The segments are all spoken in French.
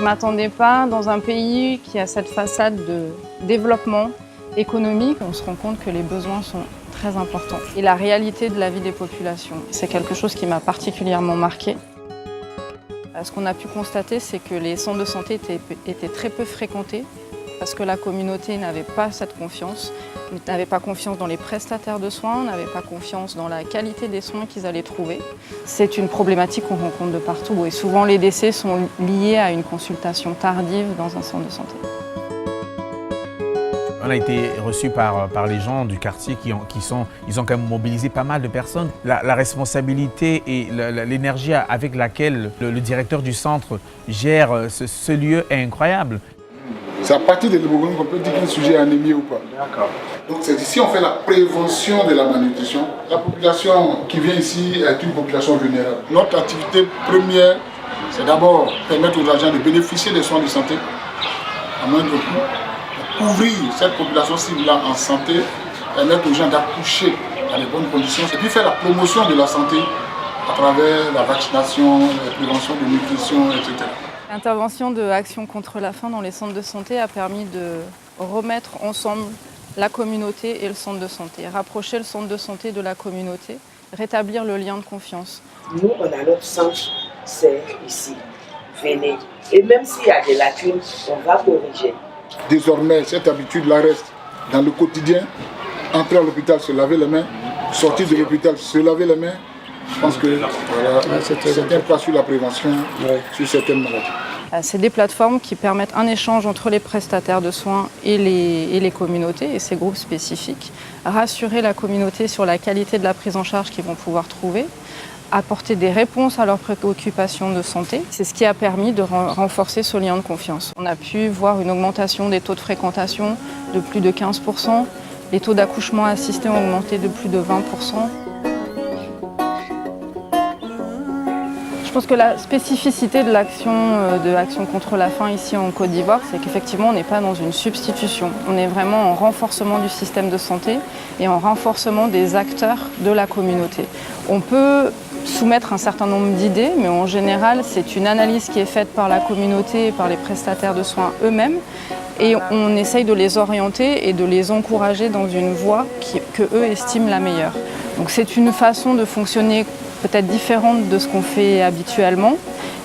ne m'attendais pas dans un pays qui a cette façade de développement économique. On se rend compte que les besoins sont très importants. Et la réalité de la vie des populations, c'est quelque chose qui m'a particulièrement marquée. Ce qu'on a pu constater, c'est que les centres de santé étaient très peu fréquentés parce que la communauté n'avait pas cette confiance, n'avait pas confiance dans les prestataires de soins, n'avait pas confiance dans la qualité des soins qu'ils allaient trouver. C'est une problématique qu'on rencontre de partout et souvent les décès sont liés à une consultation tardive dans un centre de santé. On a été reçus par les gens du quartier ils ont quand même mobilisé pas mal de personnes. La responsabilité et l'énergie avec laquelle le directeur du centre gère ce lieu est incroyable. C'est à partir de l'hémoglobine qu'on peut dire qu'un sujet est anémie ou pas. D'accord. Donc c'est ici on fait la prévention de la malnutrition. La population qui vient ici est une population vulnérable. Notre activité première, c'est d'abord permettre aux agents de bénéficier des soins de santé à moindre coût. Couvrir cette population cible-là en santé, permettre aux gens d'accoucher dans les bonnes conditions, et puis faire la promotion de la santé à travers la vaccination, la prévention de nutrition, etc. L'intervention de Action contre la faim dans les centres de santé a permis de remettre ensemble la communauté et le centre de santé, rapprocher le centre de santé de la communauté, rétablir le lien de confiance. Nous, on a notre centre, c'est ici. Venez. Et même s'il y a des lacunes, on va corriger. Désormais, cette habitude-là reste dans le quotidien. Entrer à l'hôpital, se laver les mains. Sortir de l'hôpital, se laver les mains. Je pense que voilà, c'est un pas sur la prévention, sur certaines maladies. C'est des plateformes qui permettent un échange entre les prestataires de soins et les communautés et ces groupes spécifiques. Rassurer la communauté sur la qualité de la prise en charge qu'ils vont pouvoir trouver. Apporter des réponses à leurs préoccupations de santé. C'est ce qui a permis de renforcer ce lien de confiance. On a pu voir une augmentation des taux de fréquentation de plus de 15%. Les taux d'accouchement assistés ont augmenté de plus de 20%. Je pense que la spécificité de l'Action contre la faim ici en Côte d'Ivoire, c'est qu'effectivement on n'est pas dans une substitution. On est vraiment en renforcement du système de santé et en renforcement des acteurs de la communauté. On peut soumettre un certain nombre d'idées, mais en général c'est une analyse qui est faite par la communauté et par les prestataires de soins eux-mêmes et on essaye de les orienter et de les encourager dans une voie que eux estiment la meilleure. Donc c'est une façon de fonctionner peut-être différente de ce qu'on fait habituellement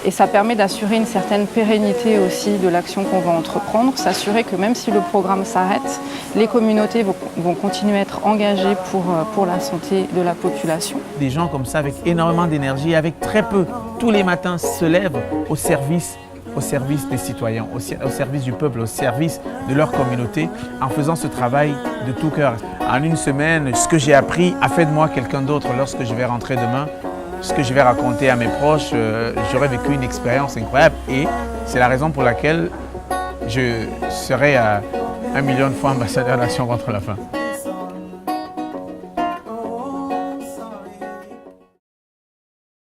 et ça permet d'assurer une certaine pérennité aussi de l'action qu'on va entreprendre, s'assurer que même si le programme s'arrête, les communautés vont continuer à être engagées pour la santé de la population. Des gens comme ça avec énormément d'énergie, avec très peu, tous les matins se lèvent au service des citoyens, au service du peuple, au service de leur communauté, en faisant ce travail de tout cœur. En une semaine, ce que j'ai appris a fait de moi quelqu'un d'autre lorsque je vais rentrer demain. Ce que je vais raconter à mes proches, j'aurais vécu une expérience incroyable et c'est la raison pour laquelle je serai 1 million de fois ambassadeur d'Action contre la faim.